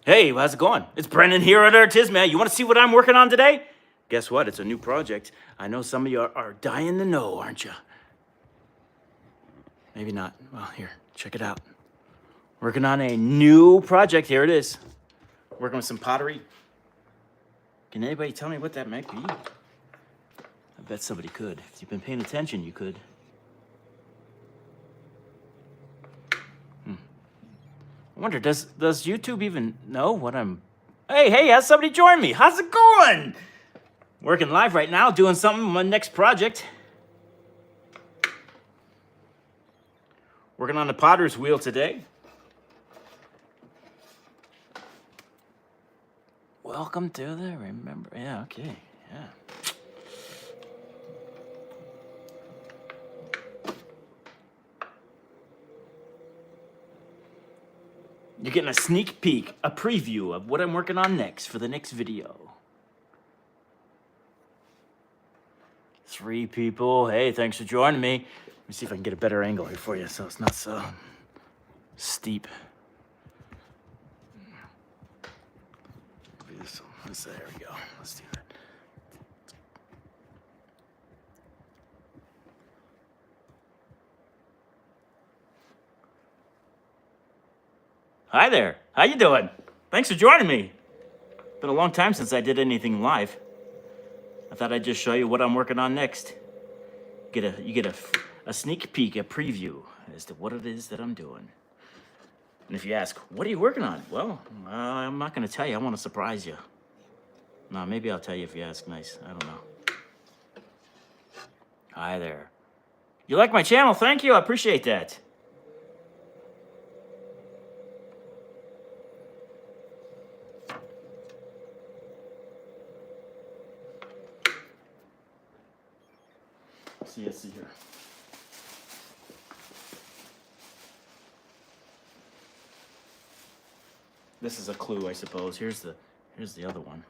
Hey, how's it going? It's Brendan here at Artismia. You want to see what I'm working on today? Guess what? It's a new project. I know some of you are dying to know, aren't you? Maybe not. Well, here, check it out. Working on a new project. Here it is. Working with some pottery. Can anybody tell me what that might be? I bet somebody could. If you've been paying attention, you could. I wonder, does YouTube even know what I'm... Hey, has somebody joined me? How's it going? Working live right now, doing something on my next project. Working on the potter's wheel today. Welcome to the remember... Yeah, okay, yeah. You're getting a sneak peek, a preview of what I'm working on next for the next video. 3 people. Hey, thanks for joining me. Let me see if I can get a better angle here for you so it's not so steep. Maybe this one. There we go. Let's do that. Hi there. How you doing? Thanks for joining me. Been a long time since I did anything live. I thought I'd just show you what I'm working on next. You get a sneak peek, a preview as to what it is that I'm doing. And if you ask, what are you working on? Well, I'm not going to tell you. I want to surprise you. No, maybe I'll tell you if you ask nice. I don't know. Hi there. You like my channel? Thank you. I appreciate that. See here. This is a clue, I suppose. Here's the other one.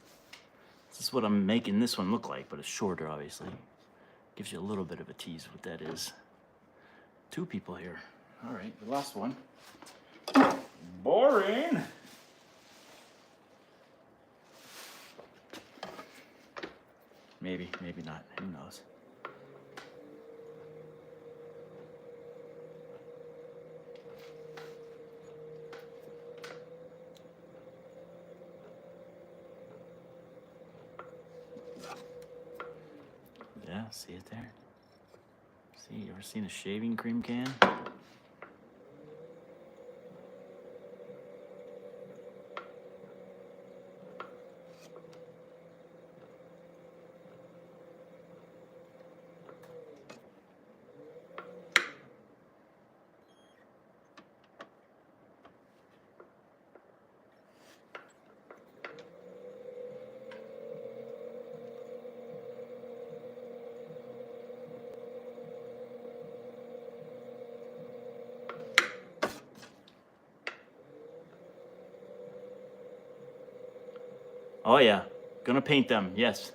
This is what I'm making this one look like, but it's shorter, obviously. Gives you a little bit of a tease what that is. 2 people here. All right, the last one. Boring. Maybe not. Who knows? Yeah, see it there. See, you ever seen a shaving cream can? Oh yeah, gonna paint them, yes.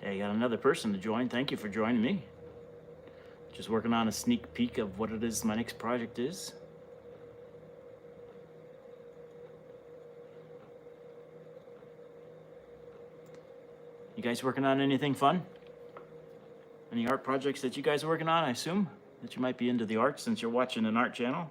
Hey, got another person to join. Thank you for joining me. Just working on a sneak peek of what it is my next project is. You guys working on anything fun? Any art projects that you guys are working on, I assume? That you might be into the art since you're watching an art channel?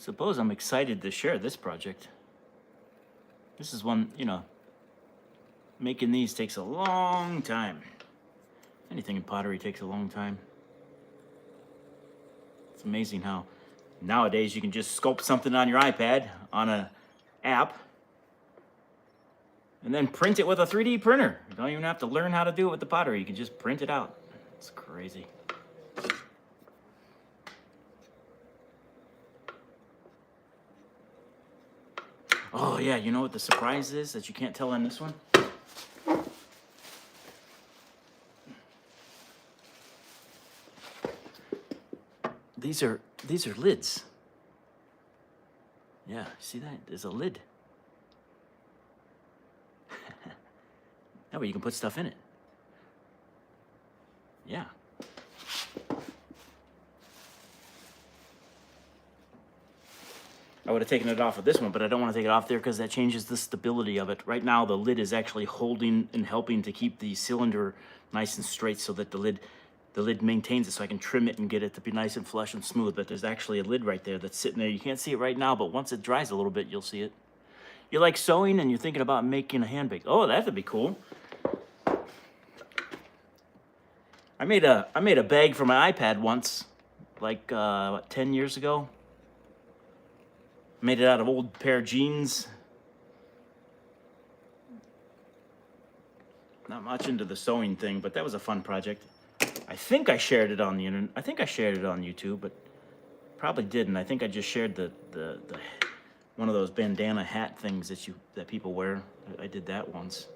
suppose I'm excited to share this project. This is one, you know, making these takes a long time. Anything in pottery takes a long time. It's amazing how nowadays you can just sculpt something on your iPad on a app and then print it with a 3D printer. You don't even have to learn how to do it with the pottery. You can just print it out. It's crazy. Oh yeah, you know what the surprise is that you can't tell on this one? These are lids. Yeah, see that? There's a lid. That way you can put stuff in it. Yeah. I would have taken it off of this one, but I don't want to take it off there because that changes the stability of it. Right now, the lid is actually holding and helping to keep the cylinder nice and straight so that the lid maintains it, so I can trim it and get it to be nice and flush and smooth. But there's actually a lid right there that's sitting there. You can't see it right now, but once it dries a little bit, you'll see it. You like sewing and you're thinking about making a hand bag. Oh, that'd be cool. I made a bag for my iPad once, like 10 years ago. Made it out of old pair of jeans. Not much into the sewing thing, but that was a fun project. I think I shared it on the internet. I think I shared it on YouTube, but probably didn't. I think I just shared the one of those bandana hat things that people wear. I did that once,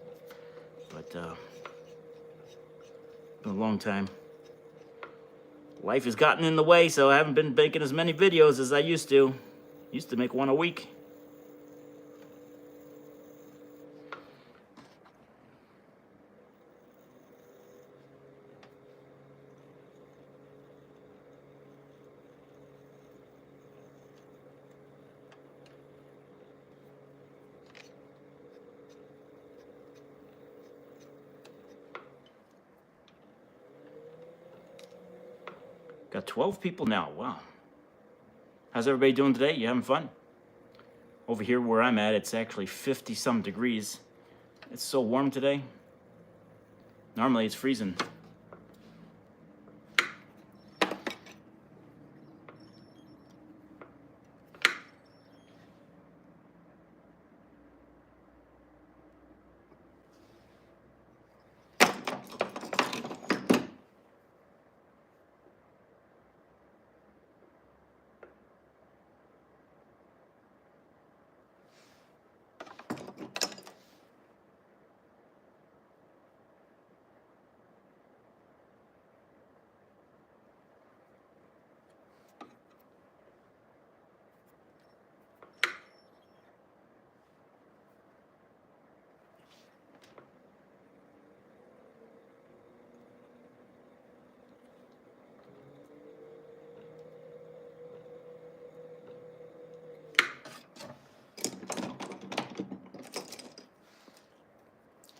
but been a long time. Life has gotten in the way, so I haven't been making as many videos as I used to. Used to make one a week. Got 12 people now. Wow. How's everybody doing today? You having fun? Over here where I'm at, it's actually 50-some degrees. It's so warm today. Normally it's freezing.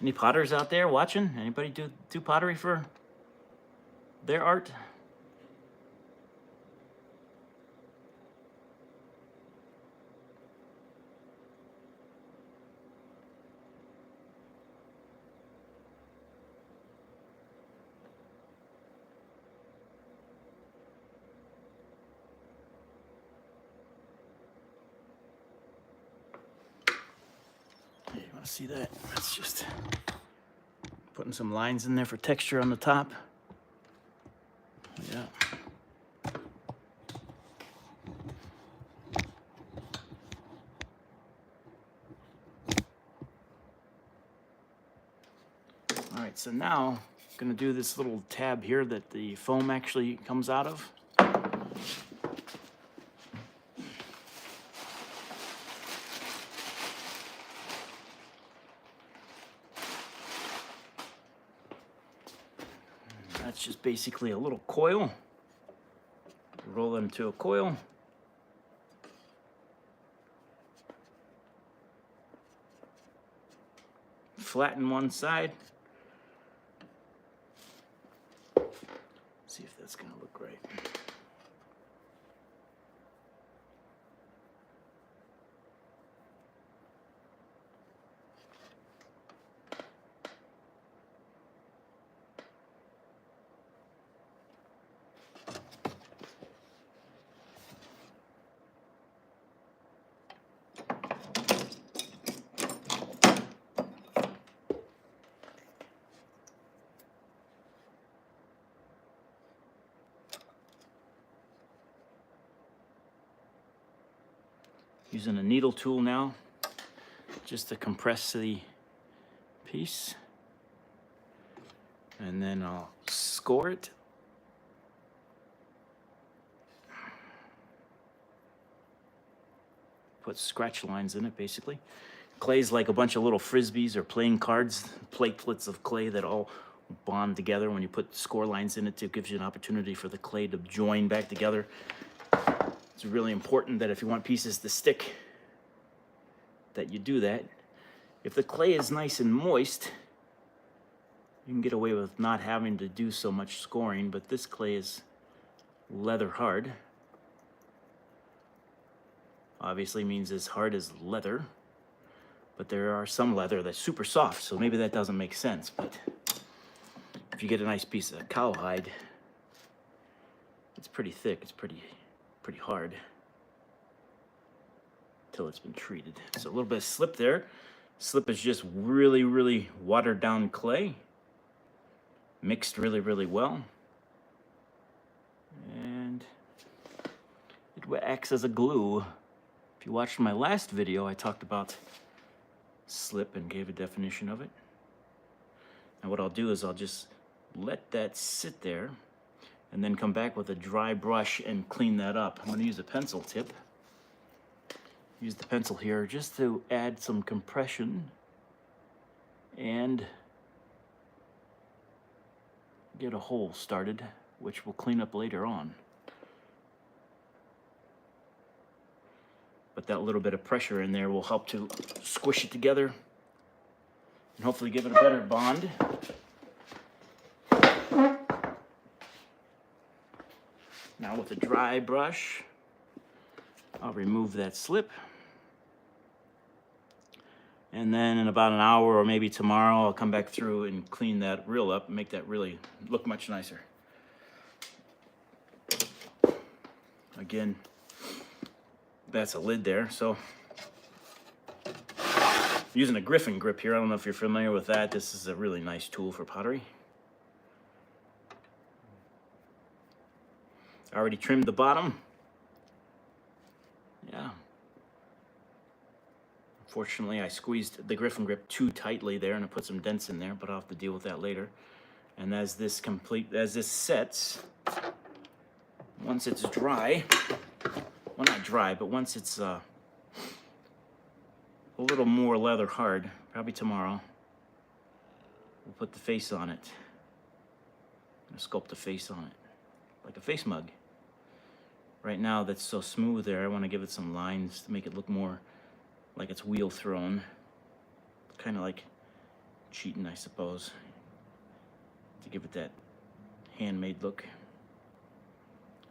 Any potters out there watching? Anybody do pottery for their art? Hey, you want to see that? That's just putting some lines in there for texture on the top. Yeah. All right, so now I'm gonna do this little tab here that the foam actually comes out of. That's just basically a little coil. Roll it into a coil. Flatten one side. See if that's gonna look right. Using a needle tool now, just to compress the piece. And then I'll score it. Put scratch lines in it, basically. Clay's like a bunch of little frisbees or playing cards, platelets of clay that all bond together. When you put score lines in it, it gives you an opportunity for the clay to join back together. It's really important that if you want pieces to stick, that you do that. If the clay is nice and moist, you can get away with not having to do so much scoring, but this clay is leather hard. Obviously means as hard as leather, but there are some leather that's super soft, so maybe that doesn't make sense. But if you get a nice piece of cowhide, it's pretty thick, it's pretty hard until it's been treated. So a little bit of slip there. Slip is just really watered down clay, mixed really well, and it acts as a glue. If you watched my last video, I talked about slip and gave a definition of it. And what I'll do is I'll just let that sit there and then come back with a dry brush and clean that up. I'm going to use a pencil tip. Use the pencil here just to add some compression and get a hole started, which we'll clean up later on. But that little bit of pressure in there will help to squish it together and hopefully give it a better bond. Now with a dry brush, I'll remove that slip. And then in about an hour or maybe tomorrow, I'll come back through and clean that reel up and make that really look much nicer. Again, that's a lid there, so using a Griffin grip here. I don't know if you're familiar with that. This is a really nice tool for pottery. I already trimmed the bottom. Yeah. Unfortunately, I squeezed the Griffin grip too tightly there and I put some dents in there, but I'll have to deal with that later. And as this sets, once it's dry, well, not dry, but once it's a little more leather hard, probably tomorrow, we'll put the face on it. I'm gonna sculpt the face on it, like a face mug. Right now, that's so smooth there, I want to give it some lines to make it look more like it's wheel thrown. Kind of like cheating, I suppose, to give it that handmade look.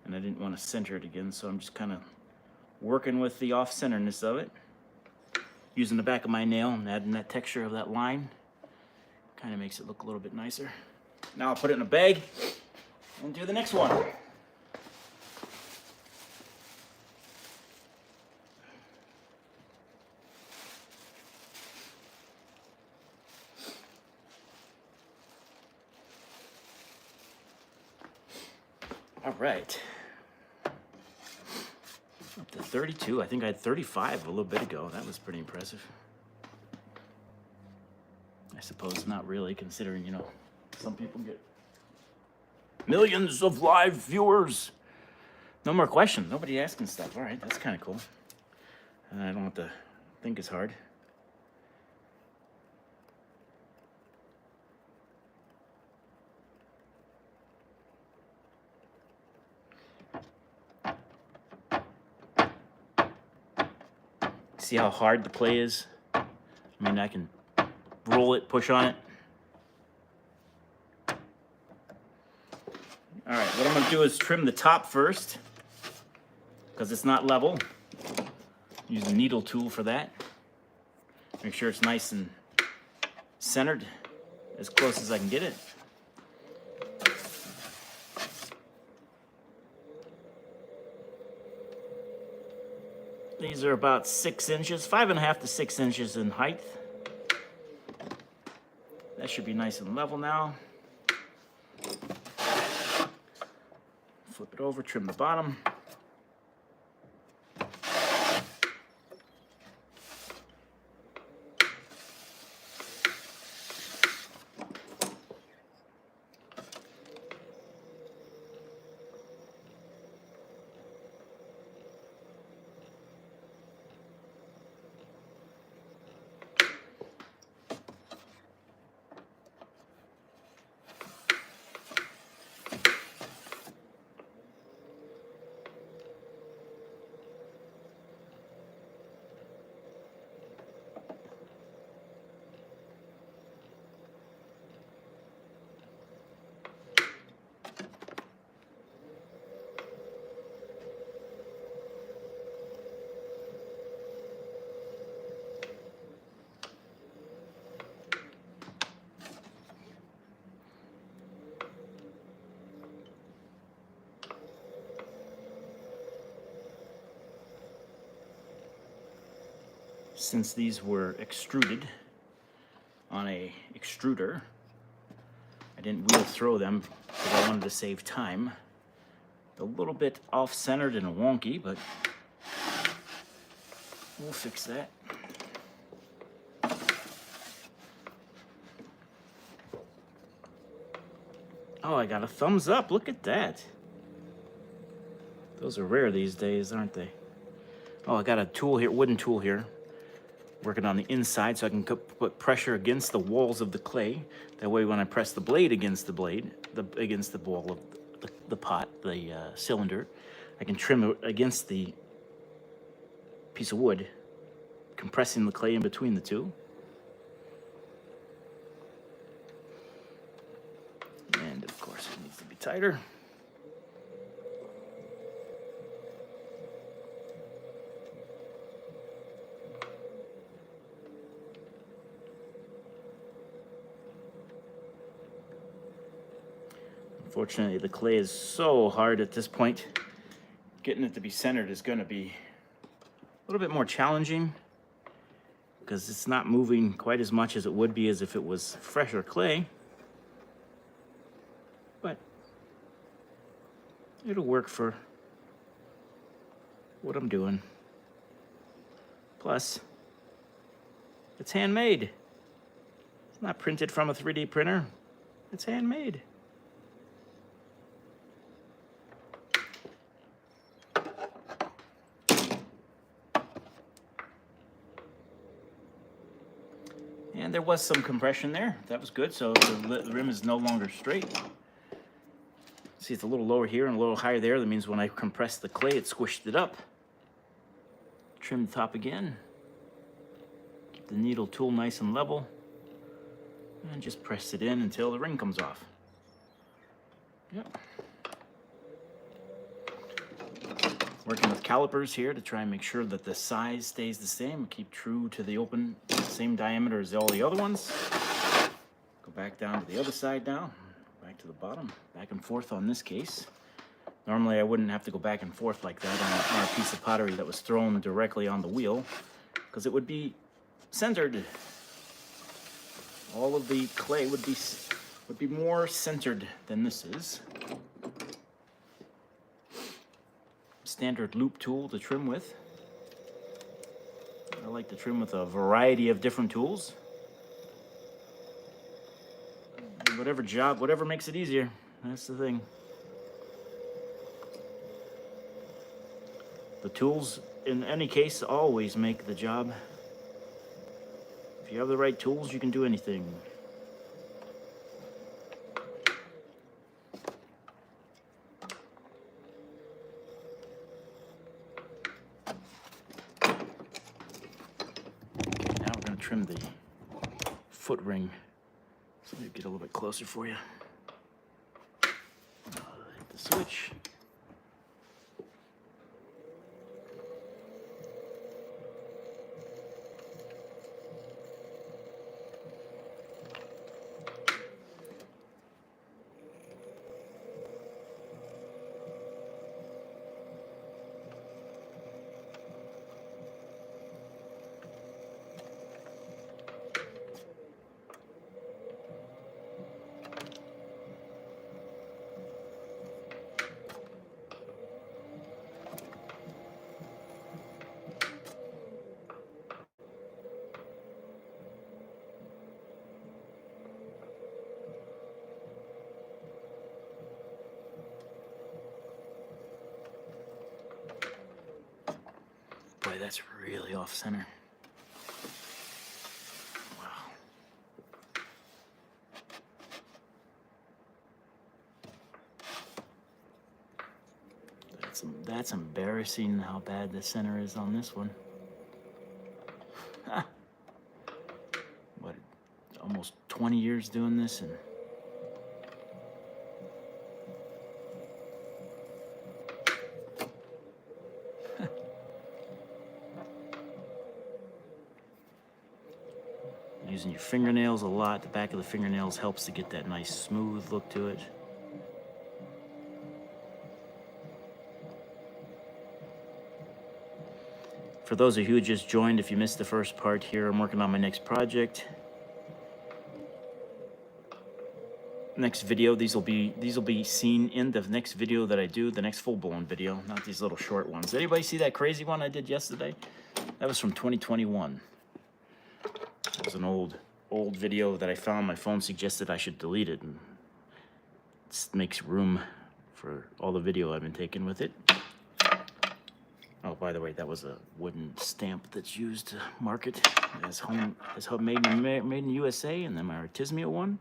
And I didn't want to center it again, so I'm just kind of working with the off-centerness of it. Using the back of my nail and adding that texture of that line. Kind of makes it look a little bit nicer. Now I'll put it in a bag and do the next one. All right. Up to 32. I think I had 35 a little bit ago. That was pretty impressive. I suppose not really, considering, you know, some people get millions of live viewers. No more questions. Nobody asking stuff. All right, that's kind of cool. And I don't have to think as hard. See how hard the clay is? I mean, I can roll it, push on it. All right, what I'm gonna do is trim the top first, because it's not level. Use a needle tool for that. Make sure it's nice and centered, as close as I can get it. These are about 6 inches, 5.5 to 6 inches in height. That should be nice and level now. Flip it over, trim the bottom. since these were extruded on a extruder, I didn't wheel throw them because I wanted to save time. A little bit off-centered and wonky, but we'll fix that. Oh, I got a thumbs up. Look at that. Those are rare these days, aren't they? Oh, I got a tool here, wooden tool here, working on the inside so I can put pressure against the walls of the clay. That way when I press the blade against the blade, against the wall of the pot, the cylinder, I can trim it against the piece of wood, compressing the clay in between the two. And of course it needs to be tighter. Unfortunately, the clay is so hard at this point. Getting it to be centered is going to be a little bit more challenging because it's not moving quite as much as it would be as if it was fresher clay. But it'll work for what I'm doing. Plus, it's handmade. It's not printed from a 3D printer. It's handmade. And there was some compression there. That was good. So the rim is no longer straight. See, it's a little lower here and a little higher there. That means when I compressed the clay, it squished it up. Trim the top again. Keep the needle tool nice and level. And just press it in until the ring comes off. Yep. Working with calipers here to try and make sure that the size stays the same. Keep true to the open, same diameter as all the other ones. Go back down to the other side now. Back to the bottom. Back and forth on this case. Normally I wouldn't have to go back and forth like that on a piece of pottery that was thrown directly on the wheel, because it would be centered. All of the clay would be more centered than this is. Standard loop tool to trim with. I like to trim with a variety of different tools. Whatever makes it easier. That's the thing. The tools, in any case, always make the job. If you have the right tools, you can do anything. Trim the foot ring. So let me get a little bit closer for you. Hit the switch. Boy, that's really off center. Wow. That's embarrassing how bad the center is on this one. What, almost 20 years doing this, and using your fingernails a lot. The back of the fingernails helps to get that nice smooth look to it. For those of you who just joined, if you missed the first part here, I'm working on my next project. Next video, these will be seen in the next video that I do, the next full-blown video, not these little short ones. Anybody see that crazy one I did yesterday? That was from 2021. It was an old video that I found. My phone suggested I should delete it, and it makes room for all the video I've been taking with it. Oh, by the way, that was a wooden stamp that's used to mark it as made in USA, and then my Artismia one.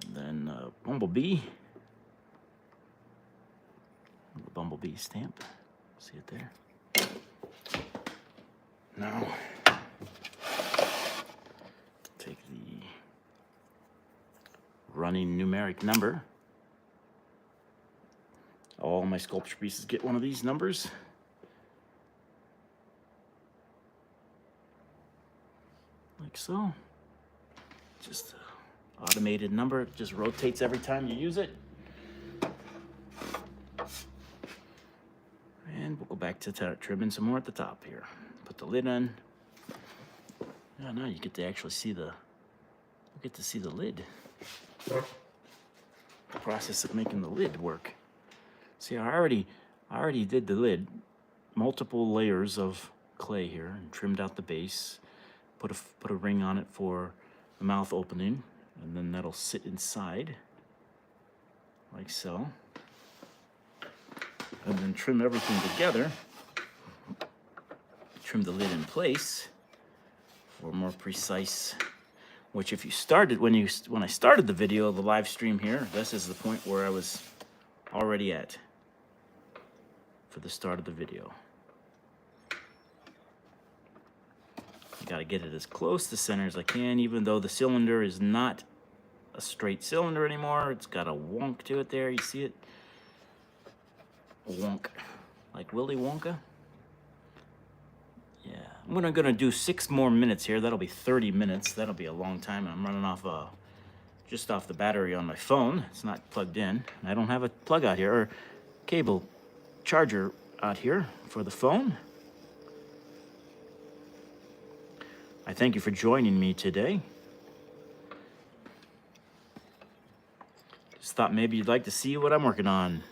And then Bumblebee. The Bumblebee stamp. See it there? Now, take the running numeric number. All my sculpture pieces get one of these numbers. Like so. Just an automated number. It just rotates every time you use it. And we'll go back to trimming some more at the top here. Put the lid on. Oh, now you get to actually see the lid. The process of making the lid work. See, I already did the lid. Multiple layers of clay here, and trimmed out the base. Put a ring on it for the mouth opening, and then that'll sit inside, like so. And then trim everything together. Trim the lid in place for more precise. Which, if you started when I started the video, the live stream here, this is the point where I was already at for the start of the video. I gotta get it as close to center as I can, even though the cylinder is not a straight cylinder anymore. It's got a wonk to it there. You see it? A wonk, like Willy Wonka. Yeah, I'm gonna do 6 more minutes here. That'll be 30 minutes. That'll be a long time. I'm running off just off the battery on my phone. It's not plugged in. I don't have a plug out here or cable charger out here for the phone. I thank you for joining me today. Just thought maybe you'd like to see what I'm working on.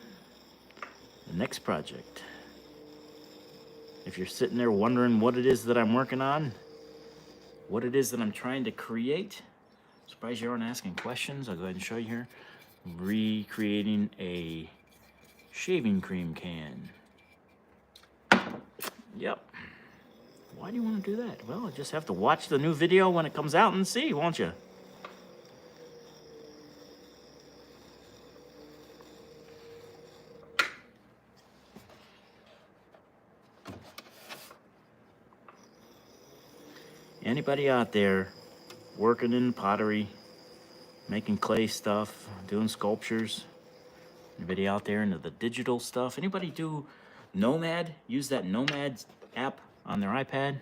The next project. If you're sitting there wondering what it is that I'm working on, what it is that I'm trying to create, I'm surprised you aren't asking questions. I'll go ahead and show you here. Recreating a shaving cream can. Yep. Why do you want to do that? Well, you just have to watch the new video when it comes out and see, won't you? Anybody out there working in pottery, making clay stuff, doing sculptures? Anybody out there into the digital stuff? Anybody do Nomad? Use that Nomad app on their iPad?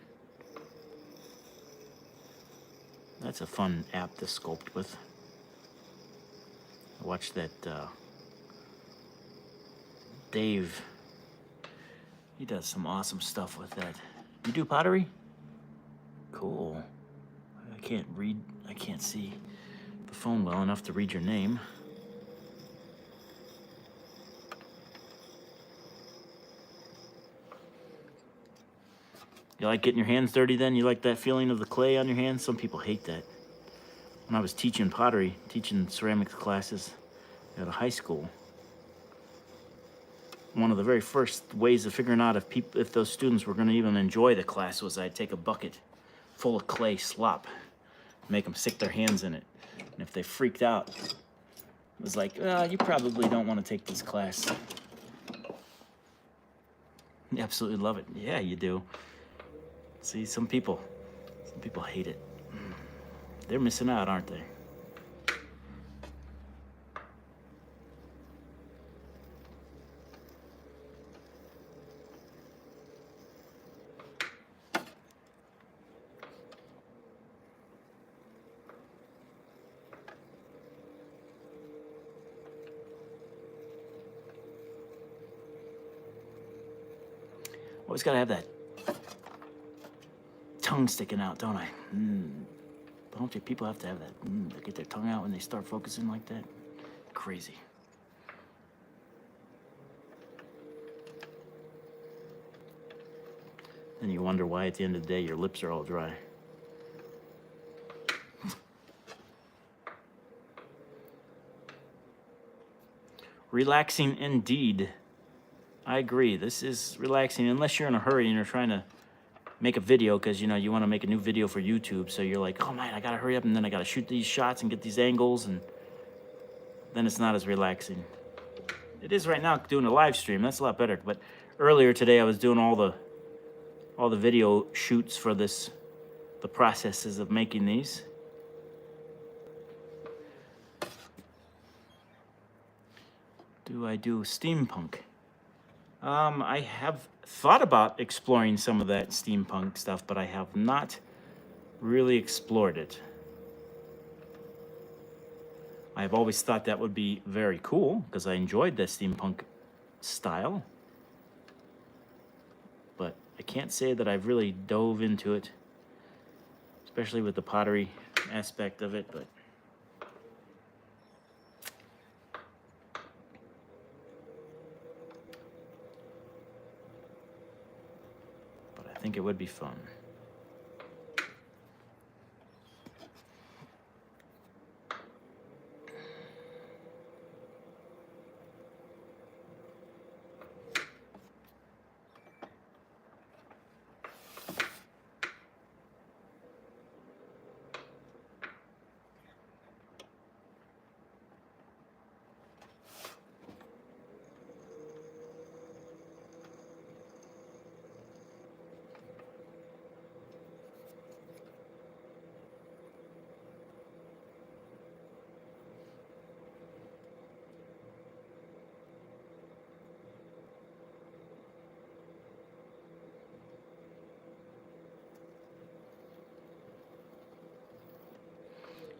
That's a fun app to sculpt with. I watched that Dave. He does some awesome stuff with that. You do pottery? Cool. I can't see the phone well enough to read your name. You like getting your hands dirty then? You like that feeling of the clay on your hands? Some people hate that. When I was teaching pottery, teaching ceramics classes at a high school, one of the very first ways of figuring out if those students were going to even enjoy the class was I'd take a bucket full of clay slop, make them stick their hands in it. And if they freaked out, it was like, you probably don't want to take this class. You absolutely love it. Yeah, you do. See, some people hate it. They're missing out, aren't they? Always gotta have that tongue sticking out, don't I? Don't you? People have to have that. They get their tongue out when they start focusing like that. Crazy. Then you wonder why at the end of the day your lips are all dry. Relaxing indeed. I agree. This is relaxing unless you're in a hurry and you're trying to make a video because, you know, you want to make a new video for YouTube. So you're like, oh, man, I got to hurry up and then I got to shoot these shots and get these angles. And then it's not as relaxing. It is right now doing a live stream. That's a lot better. But earlier today I was doing all the video shoots for this, the processes of making these. Do I do steampunk? I have thought about exploring some of that steampunk stuff, but I have not really explored it. I've always thought that would be very cool because I enjoyed the steampunk style. But I can't say that I've really dove into it, especially with the pottery aspect of it, but I think it would be fun.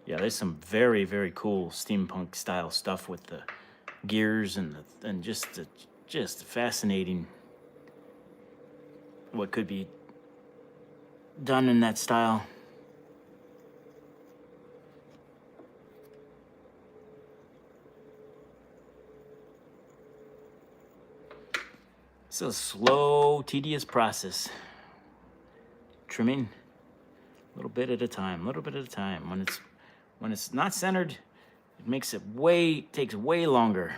Yeah, there's some very, very cool steampunk style stuff with the gears and just fascinating what could be done in that style. It's a slow, tedious process. Trimming a little bit at a time, When it's not centered, it makes it takes way longer.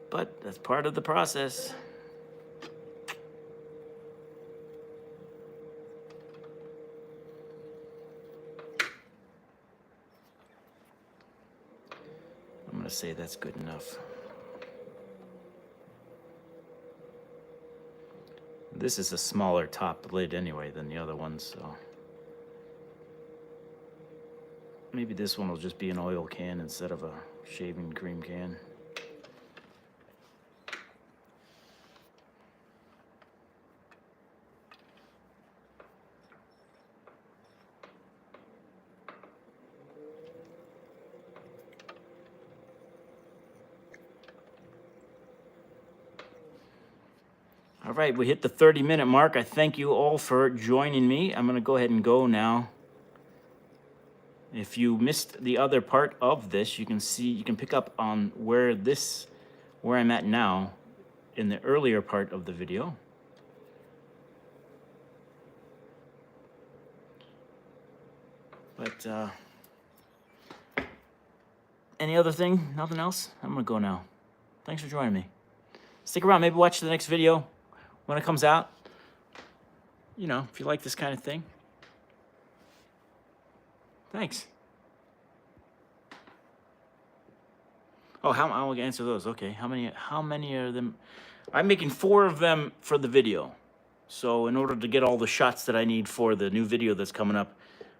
But that's part of the process. I'm gonna say that's good enough. This is a smaller top lid anyway than the other ones, so maybe this one will just be an oil can instead of a shaving cream can. All right, we hit the 30-minute mark. I thank you all for joining me. I'm going to go ahead and go now. If you missed the other part of this, you can pick up on where I'm at now in the earlier part of the video. But any other thing? Nothing else? I'm gonna go now. Thanks for joining me. Stick around, maybe watch the next video when it comes out. You know, if you like this kind of thing. Thanks. Oh, I'll answer those. Okay, how many are them? I'm making 4 of them for the video. So in order to get all the shots that I need for the new video that's coming up,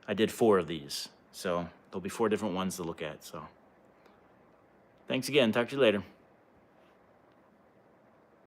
I did 4 of these. So there'll be 4 different ones to look at. So thanks again. Talk to you later.